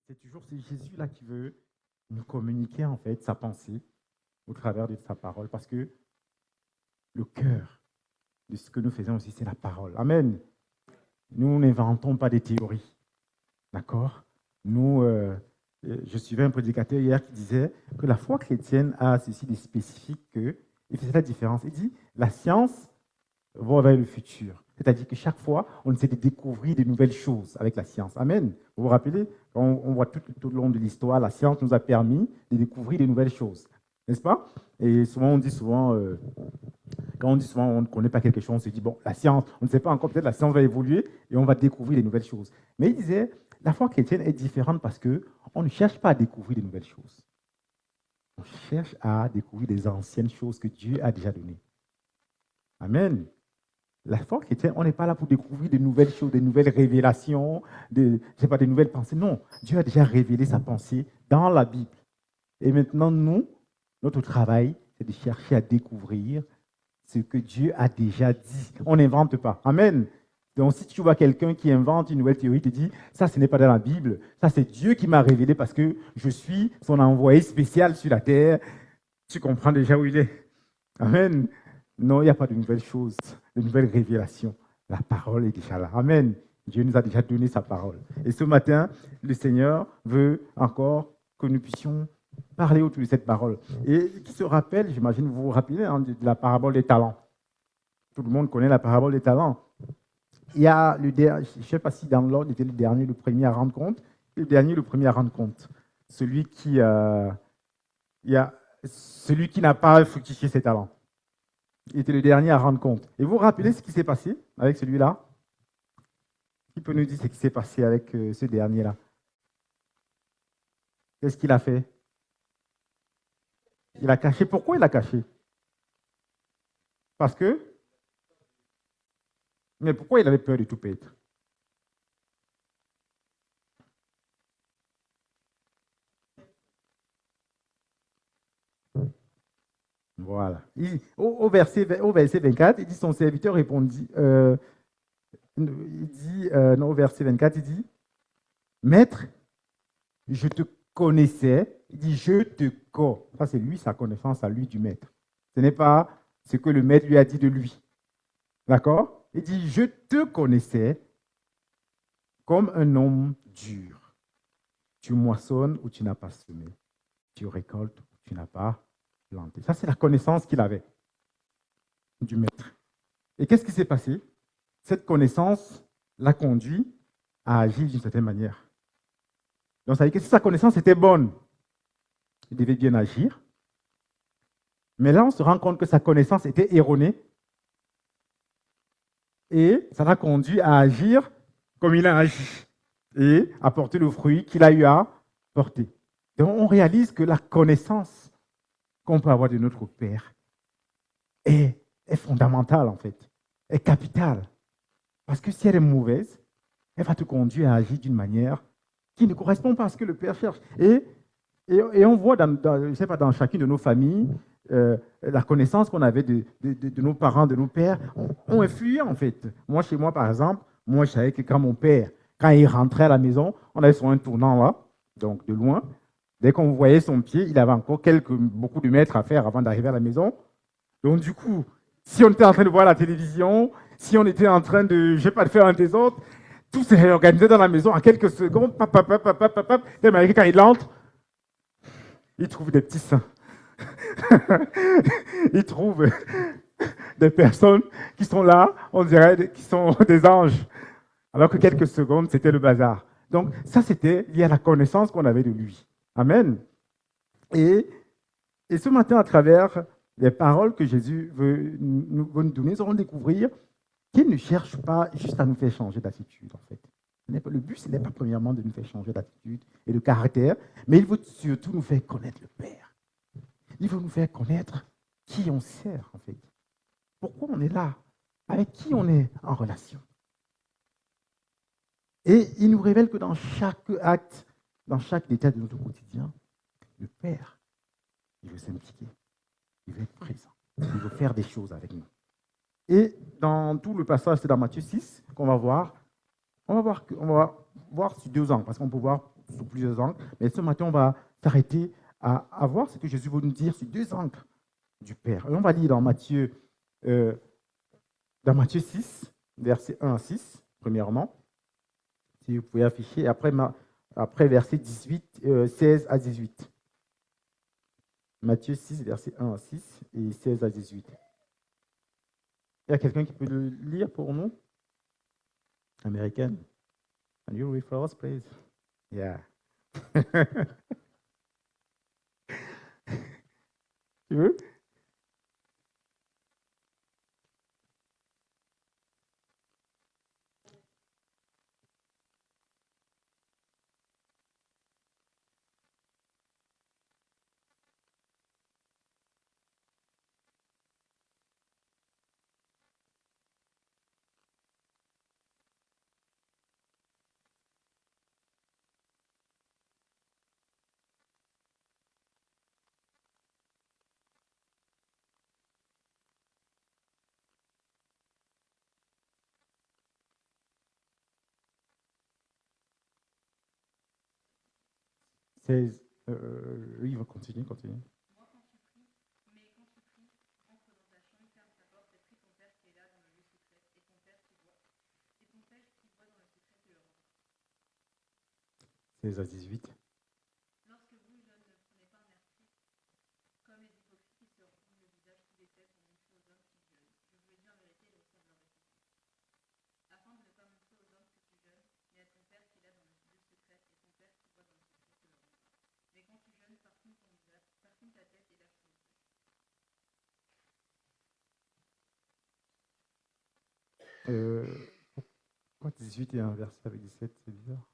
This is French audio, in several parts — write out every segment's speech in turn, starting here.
C'est Jésus-là qui veut nous communiquer en fait sa pensée au travers de sa parole, parce que le cœur de ce que nous faisons aussi, c'est la parole. Amen. Nous n'inventons pas des théories, d'accord? Je suivais un prédicateur hier qui disait que la foi chrétienne a ceci de spécifique que, il faisait la différence. Il dit, la science va vers le futur. C'est-à-dire que chaque fois, on essaie de découvrir de nouvelles choses avec la science. Amen. Vous vous rappelez, quand on voit tout au long de l'histoire, la science nous a permis de découvrir de nouvelles choses. N'est-ce pas? Et souvent, quand on dit souvent on ne connaît pas quelque chose, on se dit, bon, la science, on ne sait pas encore, peut-être la science va évoluer et on va découvrir de nouvelles choses. Mais il disait, la foi chrétienne est différente parce qu'on ne cherche pas à découvrir de nouvelles choses. On cherche à découvrir des anciennes choses que Dieu a déjà données. Amen. La foi chrétienne, on n'est pas là pour découvrir de nouvelles choses, de nouvelles révélations, de nouvelles pensées. Non, Dieu a déjà révélé sa pensée dans la Bible. Et maintenant, notre travail, c'est de chercher à découvrir ce que Dieu a déjà dit. On n'invente pas. Amen. Donc, si tu vois quelqu'un qui invente une nouvelle théorie, te dit, ça, ce n'est pas dans la Bible. Ça, c'est Dieu qui m'a révélé parce que je suis son envoyé spécial sur la terre. Tu comprends déjà où il est. Amen. Non, il n'y a pas de nouvelles choses, de nouvelles révélations. La parole est déjà là. Amen. Dieu nous a déjà donné sa parole. Et ce matin, le Seigneur veut encore que nous puissions parler autour de cette parole. Et qui se rappelle, j'imagine, vous vous rappelez de la parabole des talents. Tout le monde connaît la parabole des talents. Il y a je ne sais pas si dans l'ordre était le premier à rendre compte. Le dernier, le premier à rendre compte. Celui qui n'a pas fructifié ses talents. Il était le dernier à rendre compte. Et vous vous rappelez ce qui s'est passé avec celui-là? Qui peut nous dire ce qui s'est passé avec ce dernier-là? Qu'est-ce qu'il a fait? Il a caché. Pourquoi il a caché? Parce que? Mais pourquoi il avait peur de tout perdre? Voilà. Au verset 24, il dit, son serviteur répondit, au verset 24, il dit, Maître, je te connaissais. Il dit, je te connais. Ça, c'est lui, sa connaissance à lui du maître. Ce n'est pas ce que le maître lui a dit de lui. D'accord? Il dit, je te connaissais comme un homme dur. Tu moissonnes ou tu n'as pas semé. Tu récoltes ou tu n'as pas planté. Ça, c'est la connaissance qu'il avait du maître. Et qu'est-ce qui s'est passé? Cette connaissance l'a conduit à agir d'une certaine manière. Donc, ça veut dire que si sa connaissance était bonne, il devait bien agir. Mais là, on se rend compte que sa connaissance était erronée. Et ça l'a conduit à agir comme il a agi. Et à porter le fruit qu'il a eu à porter. Donc, on réalise que la connaissance qu'on peut avoir de notre Père est fondamentale, en fait. Est capitale. Parce que si elle est mauvaise, elle va te conduire à agir d'une manière qui ne correspond pas à ce que le Père cherche. Et on voit je sais pas, dans chacune de nos familles, la connaissance qu'on avait de nos parents, de nos pères, ont influé en fait. Moi, chez moi, par exemple, je savais que quand mon père, quand il rentrait à la maison, on avait sur un tournant là, donc de loin. Dès qu'on voyait son pied, il avait encore beaucoup de mètres à faire avant d'arriver à la maison. Donc du coup, si on était en train de voir la télévision, si on était en train de, je sais pas, de faire un des autres, tout s'est réorganisé dans la maison en quelques secondes. Quand il entre, il trouve des petits seins. Il trouve des personnes qui sont là, on dirait, qui sont des anges. Alors que quelques secondes, c'était le bazar. Donc ça, c'était lié à la connaissance qu'on avait de lui. Amen. Et ce matin, à travers les paroles que Jésus veut nous donner, nous allons découvrir qu'il ne cherche pas juste à nous faire changer d'attitude, en fait. Le but, ce n'est pas premièrement de nous faire changer d'attitude et de caractère, mais il veut surtout nous faire connaître le Père. Il veut nous faire connaître qui on sert, en fait. Pourquoi on est là? Avec qui on est en relation? Et il nous révèle que dans chaque acte, dans chaque détail de notre quotidien, le Père, il veut s'impliquer, il veut être présent, il veut faire des choses avec nous. Et dans tout le passage, c'est dans Matthieu 6 qu'on va voir. On va voir sur 2 ans, parce qu'on peut voir sous plusieurs angles. Mais ce matin, on va s'arrêter à voir ce que Jésus veut nous dire sur deux angles du Père. Et on va lire dans Matthieu 6, versets 1 à 6, premièrement. Si vous pouvez afficher. Et après versets 16 à 18. Matthieu 6, versets 1 à 6 et 16 à 18. Il y a quelqu'un qui peut le lire pour nous? Américaine. Can you read for us, please? Yeah. Tu veux? Oui, il va continuer. À 18. Pourquoi 18 est inversé avec 17? C'est bizarre.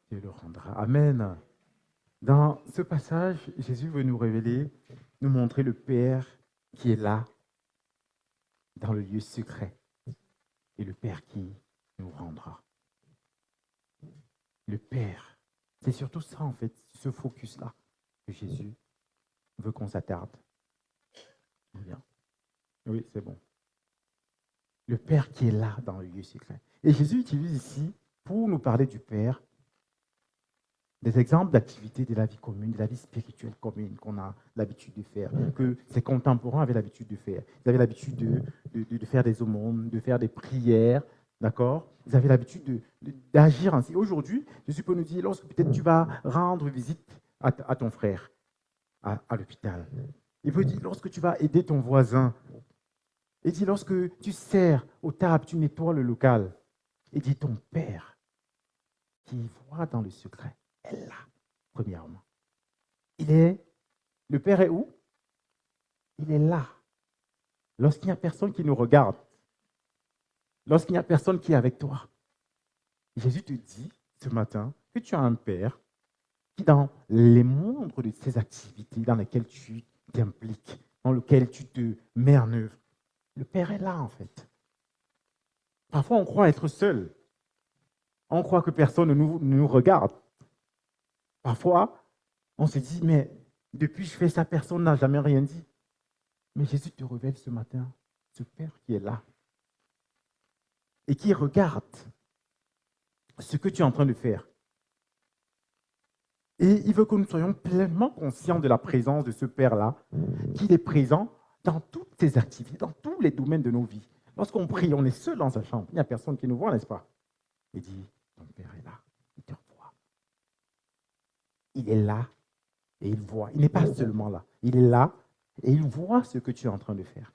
Dieu le rendra. Amen. Dans ce passage, Jésus veut nous révéler, nous montrer le Père qui est là, dans le lieu secret, et le Père qui nous rendra. Le Père, c'est surtout ça en fait, ce focus-là, que Jésus veut qu'on s'attarde. Bien. Oui, c'est bon. Le Père qui est là, dans le lieu secret. Et Jésus utilise ici, pour nous parler du Père, des exemples d'activités de la vie commune, de la vie spirituelle commune qu'on a l'habitude de faire, que ses contemporains avaient l'habitude de faire. Ils avaient l'habitude de faire des aumônes, de faire des prières, d'accord? Ils avaient l'habitude d'agir ainsi. Aujourd'hui, Jésus peut nous dire, lorsque peut-être tu vas rendre visite à ton frère à l'hôpital. Il peut dire, lorsque tu vas aider ton voisin. Il dit, lorsque tu sers aux tables, tu nettoies le local. Il dit, ton Père qui voit dans le secret est là, premièrement. Le Père est où? Il est là. Lorsqu'il n'y a personne qui nous regarde, lorsqu'il n'y a personne qui est avec toi, Jésus te dit ce matin que tu as un Père qui, dans les moindres de ces activités dans lesquelles tu t'impliques, dans lesquelles tu te mets en œuvre, le Père est là en fait. Parfois, on croit être seul. On croit que personne ne nous regarde. Parfois, on se dit, mais depuis que je fais ça, personne n'a jamais rien dit. Mais Jésus te révèle ce matin ce Père qui est là et qui regarde ce que tu es en train de faire. Et il veut que nous soyons pleinement conscients de la présence de ce Père-là, qu'il est présent dans toutes ses activités, dans tous les domaines de nos vies. Lorsqu'on prie, on est seul dans sa chambre. Il n'y a personne qui nous voit, n'est-ce pas? Il dit, ton Père est là, il te voit. Il est là et il voit. Il n'est pas seulement là. Il est là et il voit ce que tu es en train de faire.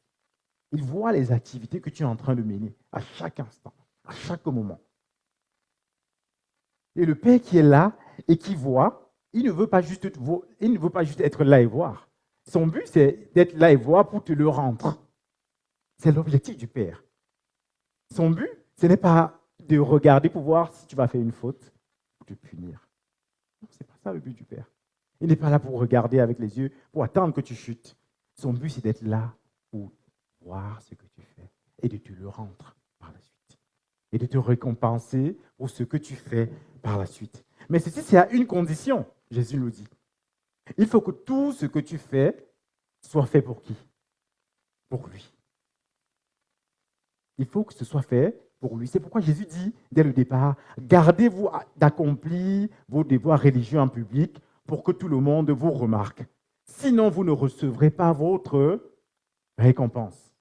Il voit les activités que tu es en train de mener à chaque instant, à chaque moment. Et le Père qui est là et qui voit, il ne veut pas juste être là et voir. Son but, c'est d'être là et voir pour te le rendre. C'est l'objectif du Père. Son but, ce n'est pas de regarder pour voir si tu vas faire une faute ou te punir. Non, ce n'est pas ça le but du Père. Il n'est pas là pour regarder avec les yeux, pour attendre que tu chutes. Son but, c'est d'être là pour voir ce que tu fais et de te le rendre par la suite. Et de te récompenser pour ce que tu fais par la suite. Mais ceci, c'est à une condition, Jésus nous dit. Il faut que tout ce que tu fais soit fait pour qui? Pour lui. Il faut que ce soit fait pour lui. C'est pourquoi Jésus dit dès le départ, gardez-vous d'accomplir vos devoirs religieux en public pour que tout le monde vous remarque. Sinon, vous ne recevrez pas votre récompense.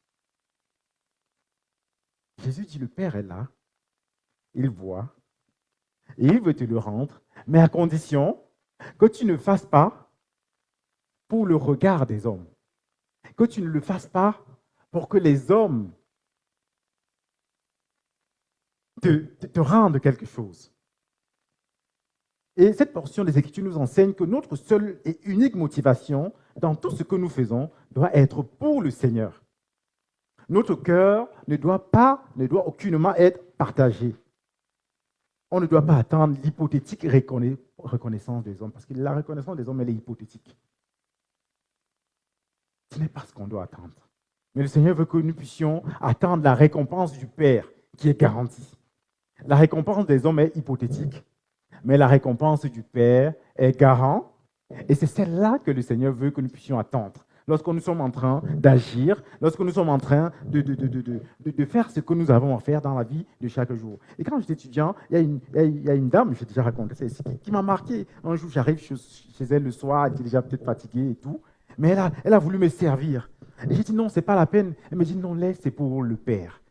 Jésus dit, le Père est là, il voit, et il veut te le rendre, mais à condition que tu ne fasses pas pour le regard des hommes, que tu ne le fasses pas pour que les hommes te rendent quelque chose. Et cette portion des Écritures nous enseigne que notre seule et unique motivation dans tout ce que nous faisons doit être pour le Seigneur. Notre cœur ne doit aucunement être partagé. On ne doit pas attendre l'hypothétique reconnaissance des hommes, parce que la reconnaissance des hommes, elle est hypothétique. Ce n'est pas ce qu'on doit attendre. Mais le Seigneur veut que nous puissions attendre la récompense du Père qui est garantie. La récompense des hommes est hypothétique, mais la récompense du Père est garant. Et c'est celle-là que le Seigneur veut que nous puissions attendre. Lorsque nous sommes en train d'agir, lorsque nous sommes en train de faire ce que nous avons à faire dans la vie de chaque jour. Et quand j'étais étudiant, il y a une dame, j'ai déjà raconté ça ici, qui m'a marqué. Un jour, j'arrive chez elle le soir, elle était déjà peut-être fatiguée et tout, mais elle a voulu me servir. Et j'ai dit non, c'est pas la peine. Elle me dit non, laisse, c'est pour le Père.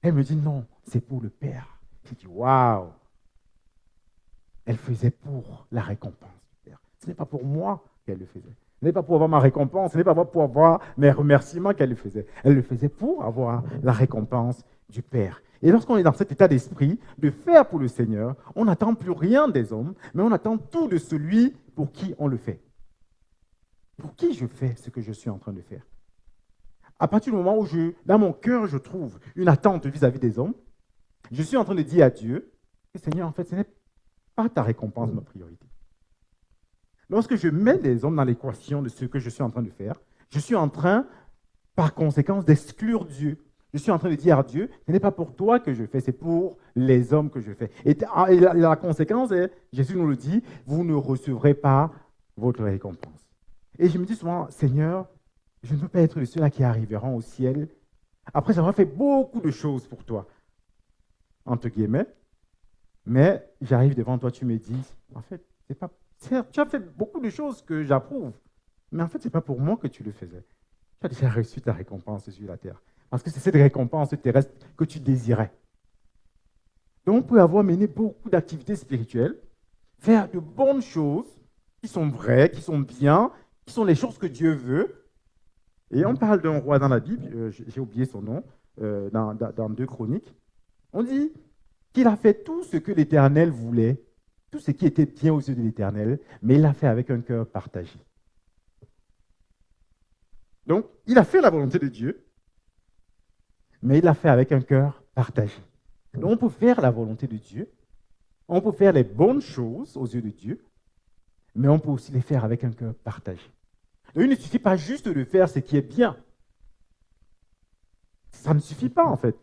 Elle me dit non, c'est pour le Père. J'ai dit waouh! Elle faisait pour la récompense du Père. Ce n'est pas pour moi qu'elle le faisait. Ce n'est pas pour avoir ma récompense, ce n'est pas pour avoir mes remerciements qu'elle le faisait. Elle le faisait pour avoir la récompense du Père. Et lorsqu'on est dans cet état d'esprit de faire pour le Seigneur, on n'attend plus rien des hommes, mais on attend tout de celui pour qui on le fait. Pour qui je fais ce que je suis en train de faire? À partir du moment où dans mon cœur, je trouve une attente vis-à-vis des hommes, je suis en train de dire à Dieu, Seigneur, en fait, ce n'est pas ta récompense ma priorité. Lorsque je mets les hommes dans l'équation de ce que je suis en train de faire, je suis en train, par conséquence, d'exclure Dieu. Je suis en train de dire à Dieu, ce n'est pas pour toi que je fais, c'est pour les hommes que je fais. Et la conséquence est, Jésus nous le dit, vous ne recevrez pas votre récompense. Et je me dis souvent, Seigneur, je ne veux pas être de ceux-là qui arriveront au ciel après avoir fait beaucoup de choses pour toi, entre guillemets, mais j'arrive devant toi, tu me dis, en fait, c'est pas, tu as fait beaucoup de choses que j'approuve, mais en fait, ce n'est pas pour moi que tu le faisais. Tu as déjà reçu ta récompense sur la terre, parce que c'est cette récompense terrestre que tu désirais. Donc, on peut avoir mené beaucoup d'activités spirituelles, faire de bonnes choses qui sont vraies, qui sont bien, qui sont les choses que Dieu veut. Et on parle d'un roi dans la Bible, j'ai oublié son nom, dans 2 Chroniques. On dit qu'il a fait tout ce que l'Éternel voulait, tout ce qui était bien aux yeux de l'Éternel, mais il l'a fait avec un cœur partagé. Donc, il a fait la volonté de Dieu, mais il l'a fait avec un cœur partagé. Donc, on peut faire la volonté de Dieu, on peut faire les bonnes choses aux yeux de Dieu, mais on peut aussi les faire avec un cœur partagé. Donc, il ne suffit pas juste de faire ce qui est bien. Ça ne suffit pas, en fait.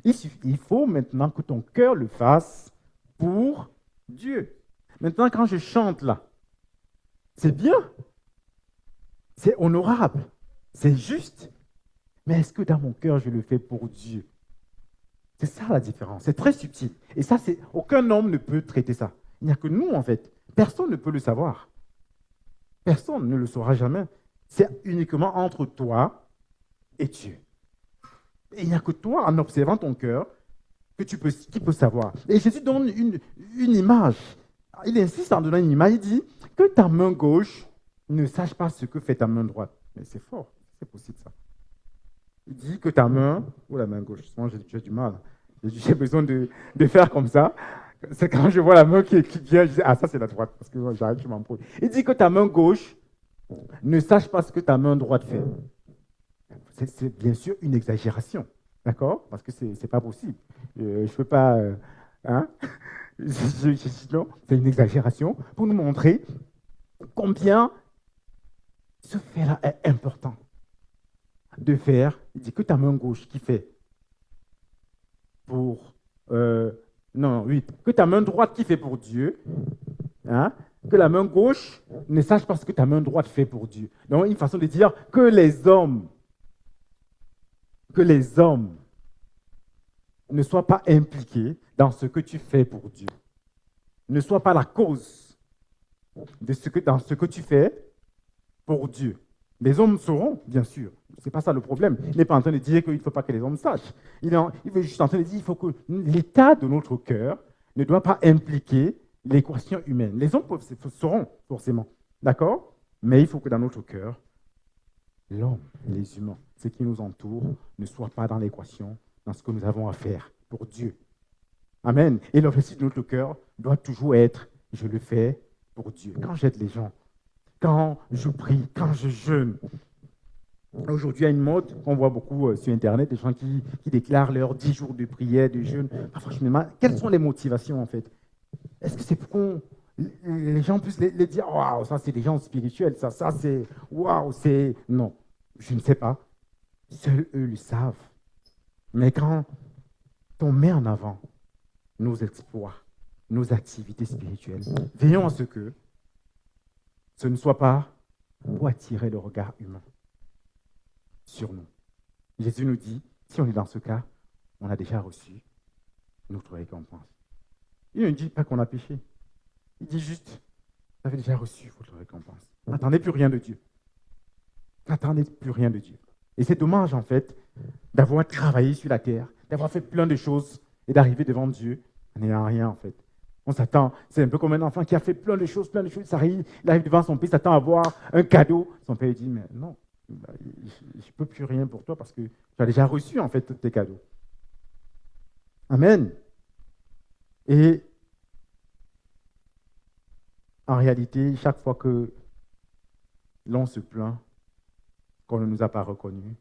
Il faut maintenant que ton cœur le fasse pour Dieu. Maintenant, quand je chante là, c'est bien, c'est honorable, c'est juste, mais est-ce que dans mon cœur, je le fais pour Dieu? C'est ça la différence, c'est très subtil. Et ça, aucun homme ne peut traiter ça. Il n'y a que nous, en fait. Personne ne peut le savoir. Personne ne le saura jamais. C'est uniquement entre toi et Dieu. Et il n'y a que toi, en observant ton cœur, qui peut savoir. Et Jésus donne une image. Il insiste en donnant une image. Il dit que ta main gauche ne sache pas ce que fait ta main droite. Mais c'est fort, c'est possible ça. Il dit que ta main, ou la main gauche, souvent j'ai du mal. J'ai besoin de faire comme ça. C'est quand je vois la main qui vient, je dis, ah ça c'est la droite, parce que j'arrête, je m'embrouille. Il dit que ta main gauche ne sache pas ce que ta main droite fait. C'est bien sûr une exagération, d'accord? Parce que c'est pas possible. Je ne peux pas... hein? Non, c'est une exagération pour nous montrer combien ce fait-là est important de faire. Il dit que ta main gauche qui fait pour... non, oui, que ta main droite qui fait pour Dieu, hein? que la main gauche ne sache pas ce que ta main droite fait pour Dieu. Donc, une façon de dire que les hommes ne soient pas impliqués dans ce que tu fais pour Dieu. Ne soient pas la cause dans ce que tu fais pour Dieu. Les hommes sauront, bien sûr. Ce n'est pas ça le problème. Il n'est pas en train de dire qu'il ne faut pas que les hommes sachent. Il est juste en train de dire qu'il faut que l'état de notre cœur ne doit pas impliquer l'équation humaine. Les hommes sauront forcément, d'accord? Mais il faut que dans notre cœur, l'homme, les humains, ce qui nous entoure, ne soit pas dans l'équation, dans ce que nous avons à faire pour Dieu. Amen. Et l'objectif de notre cœur doit toujours être, je le fais pour Dieu. Quand j'aide les gens, quand je prie, quand je jeûne. Aujourd'hui, il y a une mode qu'on voit beaucoup sur Internet, des gens qui déclarent leurs 10 jours de prière, de jeûne. Parfois, je me demande, quelles sont les motivations en fait? Est-ce que c'est pour qu'on les gens puissent les dire, waouh, ça c'est des gens spirituels, ça c'est, waouh, c'est... Non, je ne sais pas. Seuls eux le savent. Mais quand on met en avant nos exploits, nos activités spirituelles, veillons à ce que ce ne soit pas pour attirer le regard humain sur nous. Jésus nous dit, si on est dans ce cas, on a déjà reçu notre récompense. Il ne dit pas qu'on a péché. Il dit juste, vous avez déjà reçu votre récompense. N'attendez plus rien de Dieu. N'attendez plus rien de Dieu. Et c'est dommage, en fait, d'avoir travaillé sur la terre, d'avoir fait plein de choses et d'arriver devant Dieu en n'ayant rien, en fait. On s'attend, c'est un peu comme un enfant qui a fait plein de choses, il arrive devant son père, il s'attend à avoir un cadeau. Son père dit, mais non, je ne peux plus rien pour toi parce que tu as déjà reçu, en fait, tous tes cadeaux. Amen. Et en réalité, chaque fois que l'on se plaint, qu'on ne nous a pas reconnus,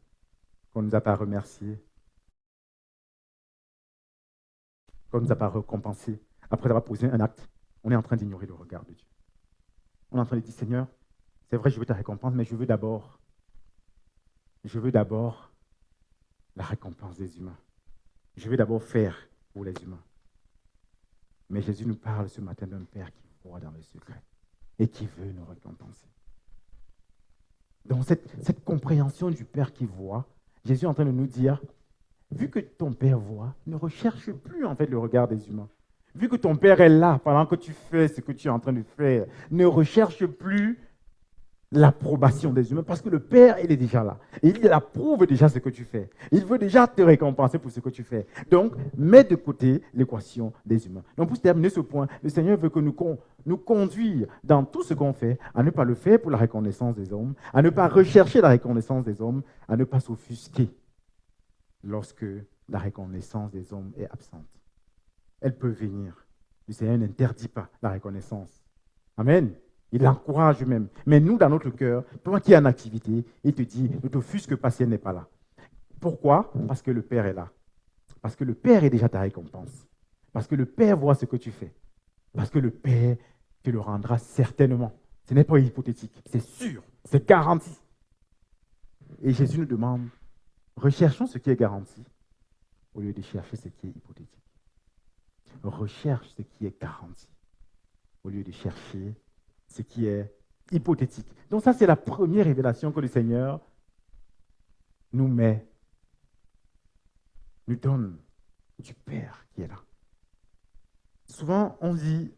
qu'on ne nous a pas remerciés, qu'on ne nous a pas récompensés, après avoir posé un acte, on est en train d'ignorer le regard de Dieu. On est en train de dire, Seigneur, c'est vrai, je veux ta récompense, mais je veux d'abord la récompense des humains. Je veux d'abord faire pour les humains. Mais Jésus nous parle ce matin d'un Père qui voit dans le secret et qui veut nous récompenser. Donc cette compréhension du Père qui voit, Jésus est en train de nous dire, vu que ton Père voit, ne recherche plus en fait le regard des humains. Vu que ton Père est là pendant que tu fais ce que tu es en train de faire, ne recherche plus l'approbation des humains parce que le Père, il est déjà là. Et il approuve déjà ce que tu fais. Il veut déjà te récompenser pour ce que tu fais. Donc, mets de côté l'équation des humains. Donc, pour terminer ce point, le Seigneur veut que nous conduire dans tout ce qu'on fait, à ne pas le faire pour la reconnaissance des hommes, à ne pas rechercher la reconnaissance des hommes, à ne pas s'offusquer lorsque la reconnaissance des hommes est absente. Elle peut venir. Le Seigneur n'interdit pas la reconnaissance. Amen. Il l'encourage même. Mais nous, dans notre cœur, toi qui es en activité, il te dit, ne t'offusque pas si elle n'est pas là. Pourquoi? Parce que le Père est là. Parce que le Père est déjà ta récompense. Parce que le Père voit ce que tu fais. Parce que le Père te le rendra certainement. Ce n'est pas hypothétique, c'est sûr, c'est garanti. Et Jésus nous demande, recherchons ce qui est garanti au lieu de chercher ce qui est hypothétique. Recherche ce qui est garanti au lieu de chercher ce qui est hypothétique. Donc ça, c'est la première révélation que le Seigneur nous donne du Père qui est là. Souvent, on dit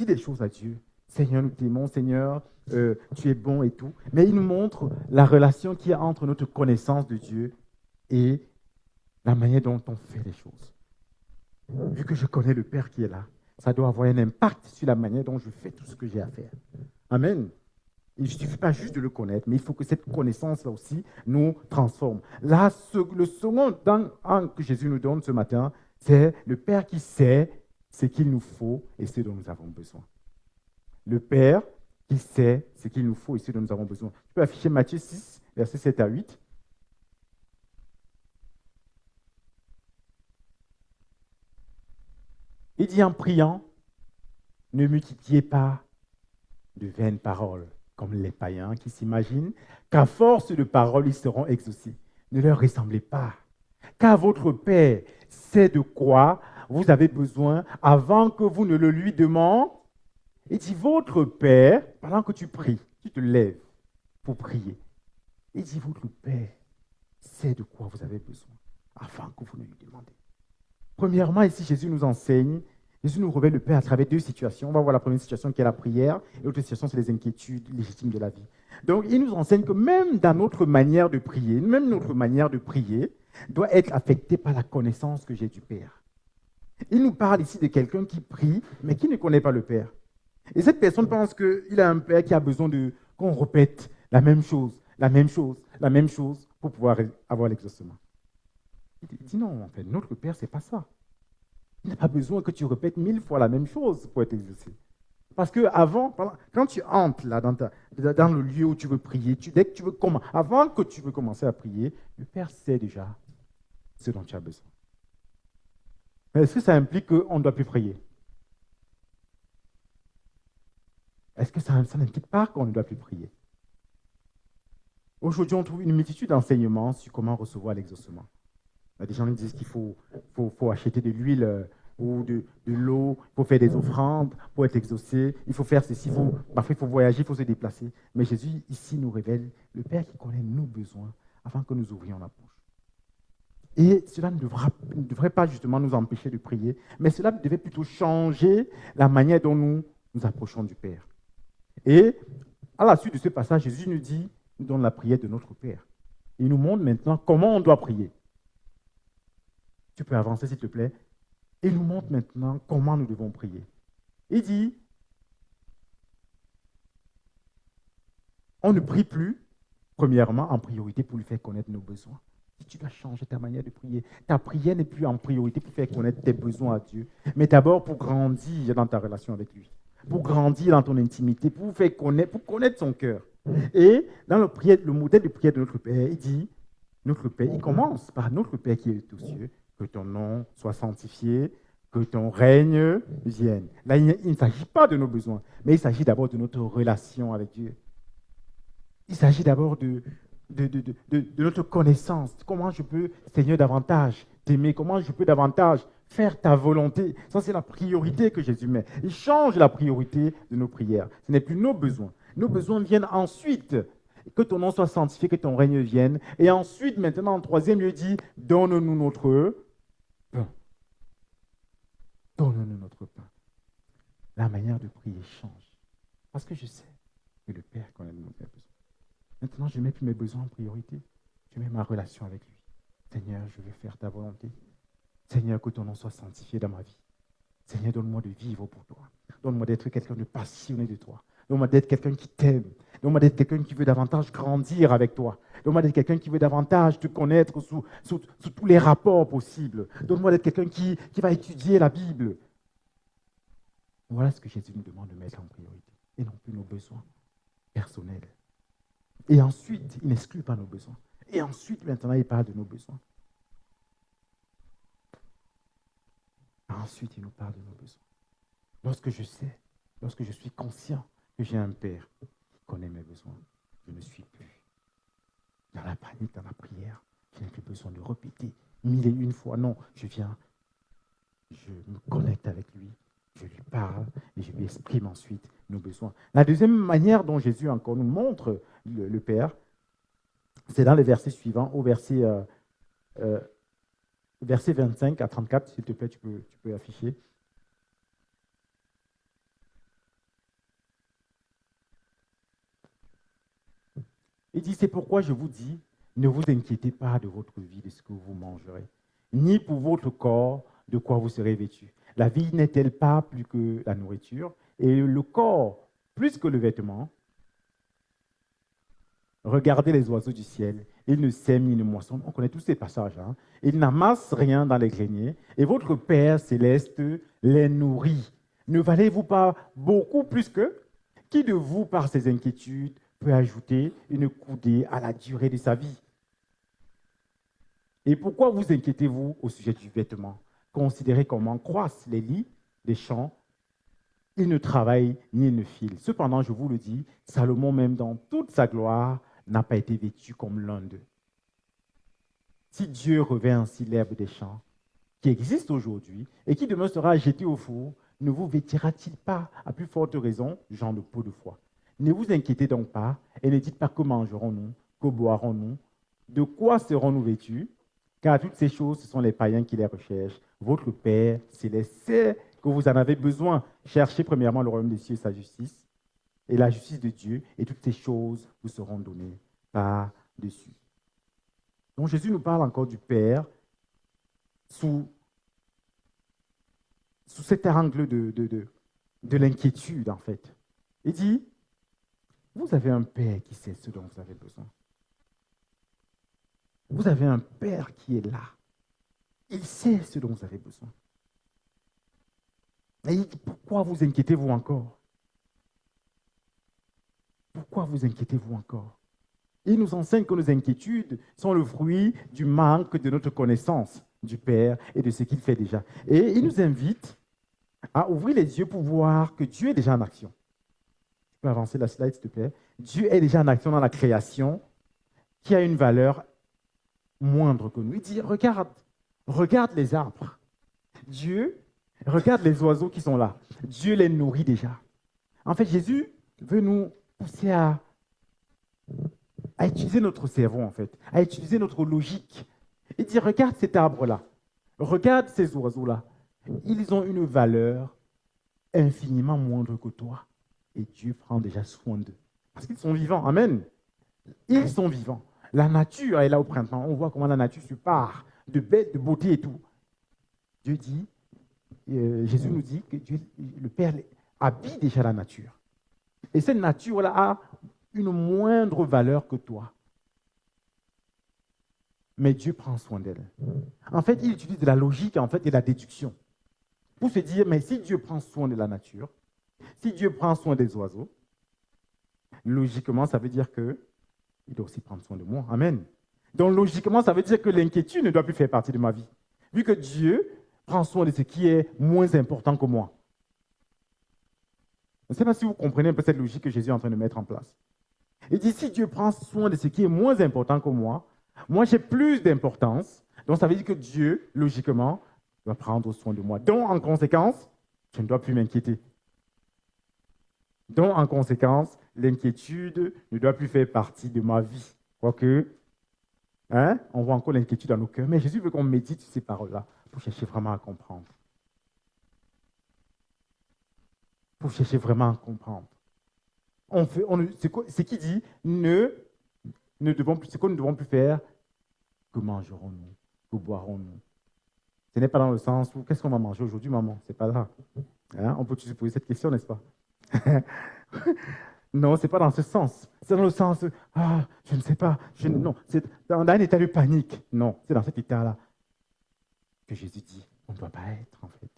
des choses à Dieu. Seigneur, nous t'aimons, Seigneur, tu es bon et tout. Mais il nous montre la relation qu'il y a entre notre connaissance de Dieu et la manière dont on fait les choses. Vu que je connais le Père qui est là, ça doit avoir un impact sur la manière dont je fais tout ce que j'ai à faire. Amen. Il ne suffit pas juste de le connaître, mais il faut que cette connaissance-là aussi nous transforme. Là, le second temps que Jésus nous donne ce matin, c'est le Père qui sait ce qu'il nous faut et ce dont nous avons besoin. Le Père qui sait ce qu'il nous faut et ce dont nous avons besoin. Tu peux afficher Matthieu 6, versets 7 à 8. Il dit en priant, ne multipliez pas de vaines paroles, comme les païens qui s'imaginent qu'à force de paroles, ils seront exaucés. Ne leur ressemblez pas, car votre Père sait de quoi vous avez besoin avant que vous ne le lui demandiez. Il dit, votre Père, pendant que tu pries, tu te lèves pour prier. Il dit, votre Père sait de quoi vous avez besoin, afin que vous ne lui demandez. Premièrement, ici, Jésus nous enseigne, Jésus nous révèle le Père à travers deux situations. On va voir la première situation qui est la prière, et l'autre situation, c'est les inquiétudes légitimes de la vie. Donc, il nous enseigne que même dans notre manière de prier, même notre manière de prier doit être affectée par la connaissance que j'ai du Père. Il nous parle ici de quelqu'un qui prie, mais qui ne connaît pas le Père. Et cette personne pense qu'il a un Père qui a besoin qu'on répète la même chose, la même chose, la même chose pour pouvoir avoir l'exaucement. Il dit non, en fait, notre Père, ce n'est pas ça. Il n'a pas besoin que tu répètes 1000 fois la même chose pour être exaucé. Parce que quand tu entres là dans le lieu où tu veux prier, avant que tu veux commencer à prier, le Père sait déjà ce dont tu as besoin. Mais est-ce que ça implique qu'on ne doit plus prier? Est-ce que ça n'implique pas qu'on ne doit plus prier? Aujourd'hui, on trouve une multitude d'enseignements sur comment recevoir l'exaucement. Des gens disent qu'il faut acheter de l'huile ou de l'eau, il faut faire des offrandes pour être exaucé, il faut faire ceci, parfois il faut voyager, il faut se déplacer. Mais Jésus, ici, nous révèle le Père qui connaît nos besoins avant que nous ouvrions la bouche. Et cela ne devrait pas justement nous empêcher de prier, mais cela devait plutôt changer la manière dont nous approchons du Père. Et à la suite de ce passage, Jésus nous donne la prière de notre Père. Il nous montre maintenant comment on doit prier. Tu peux avancer, s'il te plaît. Il nous montre maintenant comment nous devons prier. Il dit, on ne prie plus, premièrement, en priorité pour lui faire connaître nos besoins. Si tu dois changer ta manière de prier, ta prière n'est plus en priorité pour faire connaître tes besoins à Dieu, mais d'abord pour grandir dans ta relation avec lui, pour grandir dans ton intimité, pour connaître son cœur. Et dans le modèle de prière de notre Père, il dit, notre Père, il commence par notre Père qui est aux cieux, que ton nom soit sanctifié, que ton règne vienne. Là, il ne s'agit pas de nos besoins, mais il s'agit d'abord de notre relation avec Dieu. Il s'agit d'abord de notre connaissance. Comment je peux, Seigneur, davantage t'aimer? Comment je peux davantage faire ta volonté? Ça, c'est la priorité que Jésus met. Il change la priorité de nos prières. Ce n'est plus nos besoins. Nos besoins viennent ensuite. Que ton nom soit sanctifié, que ton règne vienne. Et ensuite, maintenant, en troisième lieu, dit, donne-nous notre pain. Donne-nous notre pain. La manière de prier change. Parce que je sais que le Père connaît nos besoins. Maintenant, je ne mets plus mes besoins en priorité. Je mets ma relation avec lui. Seigneur, je veux faire ta volonté. Seigneur, que ton nom soit sanctifié dans ma vie. Seigneur, donne-moi de vivre pour toi. Donne-moi d'être quelqu'un de passionné de toi. Donne-moi d'être quelqu'un qui t'aime. Donne-moi d'être quelqu'un qui veut davantage grandir avec toi. Donne-moi d'être quelqu'un qui veut davantage te connaître sous tous les rapports possibles. Donne-moi d'être quelqu'un qui va étudier la Bible. Voilà ce que Jésus nous demande de mettre en priorité. Et non plus nos besoins personnels. Et ensuite, il n'exclut pas nos besoins. Et ensuite, maintenant, il parle de nos besoins. Ensuite, il nous parle de nos besoins. Lorsque je suis conscient que j'ai un Père qui connaît mes besoins, je ne suis plus dans la panique, dans la prière. Je n'ai plus besoin de répéter 1001 fois. Non, je me connecte avec lui, je lui parle et je lui exprime ensuite nos besoins. La deuxième manière dont Jésus encore nous montre le Père, c'est dans les versets suivants, au verset 25 à 34, s'il te plaît, tu peux afficher. Il dit, c'est pourquoi je vous dis, ne vous inquiétez pas de votre vie, de ce que vous mangerez, ni pour votre corps, de quoi vous serez vêtu. La vie n'est-elle pas plus que la nourriture, et le corps plus que le vêtement? Regardez les oiseaux du ciel, ils ne sèment ni ne moissonnent. On connaît tous ces passages. Hein? Ils n'amassent rien dans les greniers, et votre Père céleste les nourrit. Ne valez-vous pas beaucoup plus qu'eux? Qui de vous, par ses inquiétudes, peut ajouter une coudée à la durée de sa vie? Et pourquoi vous inquiétez-vous au sujet du vêtement? Considérez comment croissent les lys des champs. Ils ne travaillent ni ne filent. Cependant, je vous le dis, Salomon, même dans toute sa gloire, n'a pas été vêtu comme l'un d'eux. Si Dieu revêt ainsi l'herbe des champs, qui existe aujourd'hui et qui demain sera jetée au four, ne vous vêtira-t-il pas, à plus forte raison, gens de peu de foi? Ne vous inquiétez donc pas et ne dites pas que mangerons-nous, que boirons-nous, de quoi serons-nous vêtus? Car toutes ces choses, ce sont les païens qui les recherchent. Votre Père céleste sait que vous en avez besoin. Cherchez premièrement le royaume des cieux et sa justice, et la justice de Dieu, et toutes ces choses vous seront données par-dessus. Donc Jésus nous parle encore du Père sous cet angle de l'inquiétude, en fait. Il dit, vous avez un Père qui sait ce dont vous avez besoin. Vous avez un Père qui est là. Il sait ce dont vous avez besoin. Et il dit, pourquoi vous inquiétez-vous encore? Pourquoi vous inquiétez-vous encore? Il nous enseigne que nos inquiétudes sont le fruit du manque de notre connaissance du Père et de ce qu'il fait déjà. Et il nous invite à ouvrir les yeux pour voir que Dieu est déjà en action. Tu peux avancer la slide, s'il te plaît. Dieu est déjà en action dans la création qui a une valeur moindre que nous. Il dit, regarde les arbres. Dieu, regarde les oiseaux qui sont là. Dieu les nourrit déjà. En fait, Jésus veut nous pousser à utiliser notre cerveau, en fait, à utiliser notre logique. Il dit, regarde cet arbre-là. Regarde ces oiseaux-là. Ils ont une valeur infiniment moindre que toi. Et Dieu prend déjà soin d'eux. Parce qu'ils sont vivants. Amen. Ils sont vivants. La nature est là au printemps. On voit comment la nature se part de bête, de beauté et tout. Dieu dit, Jésus nous dit que Dieu, le Père habite déjà la nature. Et cette nature-là a une moindre valeur que toi. Mais Dieu prend soin d'elle. En fait, il utilise de la logique en fait, et de la déduction pour se dire, mais si Dieu prend soin de la nature, si Dieu prend soin des oiseaux, logiquement, ça veut dire qu'il doit aussi prendre soin de moi. Amen. Donc, logiquement, ça veut dire que l'inquiétude ne doit plus faire partie de ma vie. Vu que Dieu prend soin de ce qui est moins important que moi. Je ne sais pas si vous comprenez un peu cette logique que Jésus est en train de mettre en place. Il dit, si Dieu prend soin de ce qui est moins important que moi j'ai plus d'importance. Donc, ça veut dire que Dieu, logiquement, doit prendre soin de moi. Donc, en conséquence, je ne dois plus m'inquiéter. Donc, en conséquence, l'inquiétude ne doit plus faire partie de ma vie. Quoique, on voit encore l'inquiétude dans nos cœurs. Mais Jésus veut qu'on médite sur ces paroles-là pour chercher vraiment à comprendre. Pour chercher vraiment à comprendre. Ce qui dit, ce que nous ne devons plus faire, que mangerons-nous, que boirons-nous. Ce n'est pas dans le sens où, qu'est-ce qu'on va manger aujourd'hui, maman? C'est pas là. On peut se poser cette question, n'est-ce pas? Non, ce n'est pas dans ce sens. C'est dans le sens, je ne sais pas. Non, c'est dans un état de panique. Non, c'est dans cet état-là que Jésus dit, on ne doit pas être, en fait.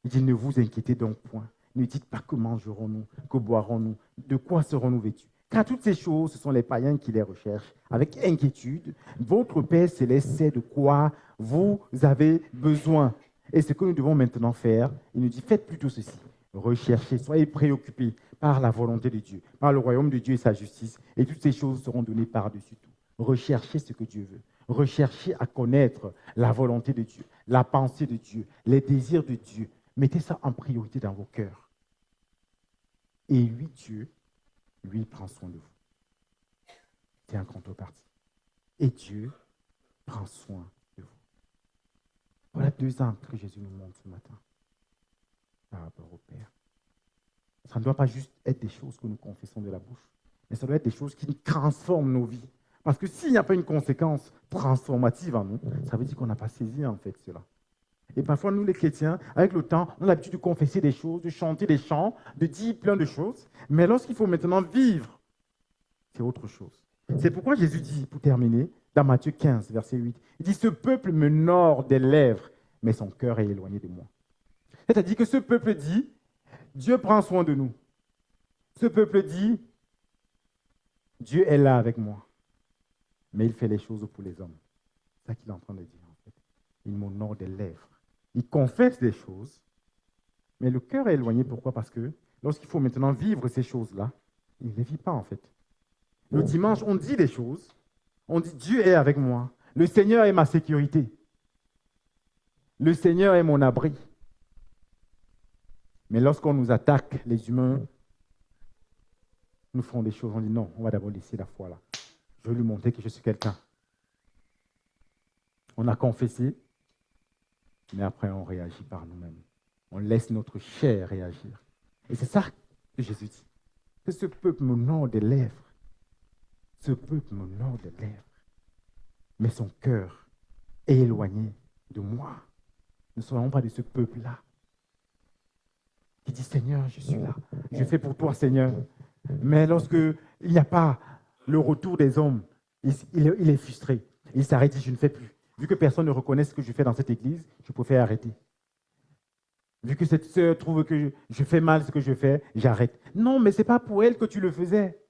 Il dit, ne vous inquiétez donc point. Ne dites pas que mangerons-nous, que boirons-nous, de quoi serons-nous vêtus. Car toutes ces choses, ce sont les païens qui les recherchent. Avec inquiétude, votre Père céleste sait de quoi vous avez besoin. Et ce que nous devons maintenant faire, il nous dit, faites plutôt ceci. Recherchez, soyez préoccupés par la volonté de Dieu, par le royaume de Dieu et sa justice. Et toutes ces choses seront données par-dessus tout. Recherchez ce que Dieu veut. Recherchez à connaître la volonté de Dieu, la pensée de Dieu, les désirs de Dieu. Mettez ça en priorité dans vos cœurs. Et lui, Dieu, lui, il prend soin de vous. C'est en contrepartie. Et Dieu prend soin de vous. Voilà 2 angles que Jésus nous montre ce matin par rapport au Père. Ça ne doit pas juste être des choses que nous confessons de la bouche, mais ça doit être des choses qui transforment nos vies. Parce que s'il n'y a pas une conséquence transformative en nous, ça veut dire qu'on n'a pas saisi en fait cela. Et parfois, nous les chrétiens, avec le temps, on a l'habitude de confesser des choses, de chanter des chants, de dire plein de choses. Mais lorsqu'il faut maintenant vivre, c'est autre chose. C'est pourquoi Jésus dit, pour terminer, dans Matthieu 15, verset 8, il dit, ce peuple me nord des lèvres, mais son cœur est éloigné de moi. C'est-à-dire que ce peuple dit, Dieu prend soin de nous. Ce peuple dit, Dieu est là avec moi, mais il fait les choses pour les hommes. C'est ça qu'il est en train de dire, en fait. Il m'honore des lèvres. Il confesse des choses, mais le cœur est éloigné. Pourquoi? Parce que lorsqu'il faut maintenant vivre ces choses-là, il ne les vit pas, en fait. Le dimanche, on dit des choses. On dit, Dieu est avec moi. Le Seigneur est ma sécurité. Le Seigneur est mon abri. Mais lorsqu'on nous attaque, les humains, nous font des choses. On dit non, on va d'abord laisser la foi là. Je vais lui montrer que je suis quelqu'un. On a confessé, mais après on réagit par nous-mêmes. On laisse notre chair réagir. Et c'est ça que Jésus dit. Que ce peuple m'honore des lèvres. Ce peuple m'honore des lèvres. Mais son cœur est éloigné de moi. Ne soyons pas de ce peuple-là. Qui dit Seigneur, je suis là. Je fais pour toi, Seigneur. Mais lorsque il n'y a pas le retour des hommes, il est frustré. Il s'arrête et dit je ne fais plus. Vu que personne ne reconnaît ce que je fais dans cette église, je préfère arrêter. Vu que cette sœur trouve que je fais mal ce que je fais, j'arrête. Non, mais ce n'est pas pour elle que tu le faisais.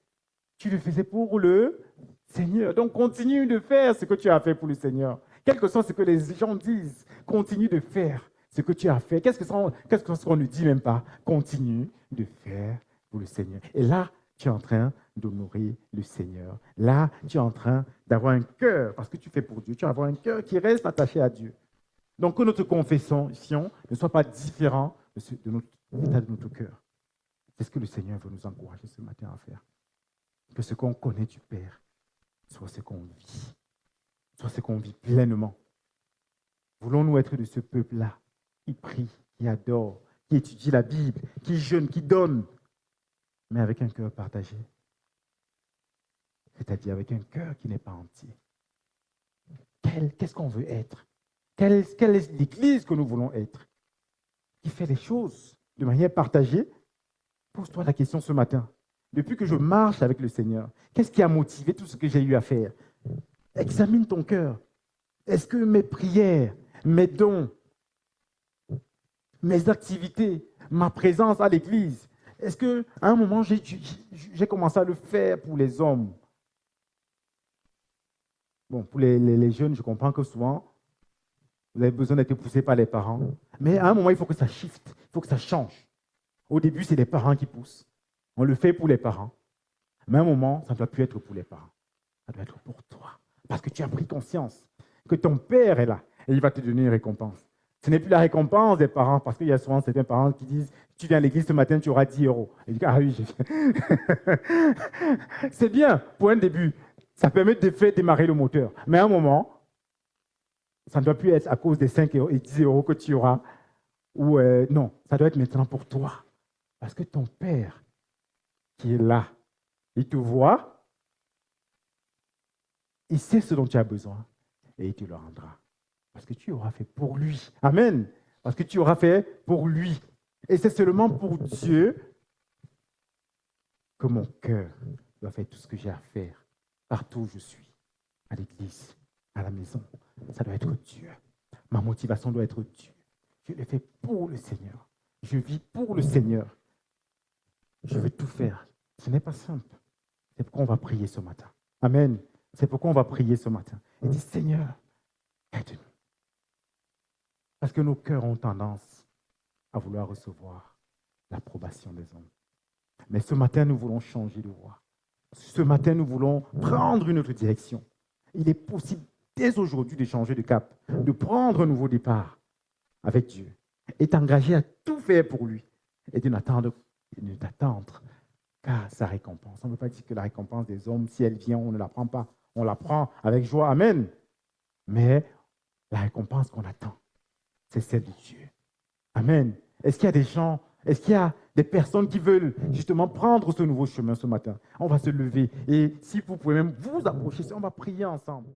Tu le faisais pour le Seigneur. Donc continue de faire ce que tu as fait pour le Seigneur. Quel que soit ce que les gens disent, continue de faire ce que tu as fait. Qu'est-ce qu'on ne dit même pas? Continue de faire pour le Seigneur. Et là, tu es en train d'honorer le Seigneur. Là, tu es en train d'avoir un cœur, parce que tu fais pour Dieu, tu vas avoir un cœur qui reste attaché à Dieu. Donc, que notre confession ne soit pas différente de l'état de notre cœur. C'est ce que le Seigneur veut nous encourager ce matin à faire. Que ce qu'on connaît du Père soit ce qu'on vit, soit ce qu'on vit pleinement. Voulons-nous être de ce peuple-là qui prie, qui adore, qui étudie la Bible, qui jeûne, qui donne, mais avec un cœur partagé. C'est-à-dire avec un cœur qui n'est pas entier. Qu'est-ce qu'on veut être? Quelle est l'église que nous voulons être? Qui fait les choses de manière partagée? Pose-toi la question ce matin. Depuis que je marche avec le Seigneur, qu'est-ce qui a motivé tout ce que j'ai eu à faire? Examine ton cœur. Est-ce que mes prières, mes dons, mes activités, ma présence à l'église, est-ce qu'à un moment, j'ai commencé à le faire pour les hommes? Bon, pour les jeunes, je comprends que souvent, vous avez besoin d'être poussé par les parents. Mais à un moment, il faut que ça shift, il faut que ça change. Au début, c'est les parents qui poussent. On le fait pour les parents. Mais à un moment, ça ne doit plus être pour les parents. Ça doit être pour toi. Parce que tu as pris conscience que ton Père est là et il va te donner une récompense. Ce n'est plus la récompense des parents, parce qu'il y a souvent certains parents qui disent « Tu viens à l'église ce matin, tu auras 10 euros. » Et je dis « Ah oui, je viens. » C'est bien pour un début. Ça permet de faire démarrer le moteur. Mais à un moment, ça ne doit plus être à cause des 5 euros et 10 euros que tu auras. Ou non, ça doit être maintenant pour toi. Parce que ton Père qui est là, il te voit, il sait ce dont tu as besoin et il te le rendra. Parce que tu auras fait pour lui. Amen. Parce que tu auras fait pour lui. Et c'est seulement pour Dieu que mon cœur doit faire tout ce que j'ai à faire. Partout où je suis, à l'église, à la maison, ça doit être Dieu. Ma motivation doit être Dieu. Je le fais pour le Seigneur. Je vis pour le Seigneur. Je veux tout faire. Ce n'est pas simple. C'est pourquoi on va prier ce matin. Amen. C'est pourquoi on va prier ce matin. Et dit, Seigneur, aide-nous. Parce que nos cœurs ont tendance à vouloir recevoir l'approbation des hommes. Mais ce matin, nous voulons changer de voie. Ce matin, nous voulons prendre une autre direction. Il est possible dès aujourd'hui de changer de cap, de prendre un nouveau départ avec Dieu et t'engager à tout faire pour lui et de n'attendre qu'à sa récompense. On ne peut pas dire que la récompense des hommes, si elle vient, on ne la prend pas. On la prend avec joie. Amen. Mais la récompense qu'on attend, c'est celle de Dieu. Amen. Est-ce qu'il y a des gens, est-ce qu'il y a des personnes qui veulent justement prendre ce nouveau chemin ce matin? On va se lever et si vous pouvez même vous approcher, on va prier ensemble.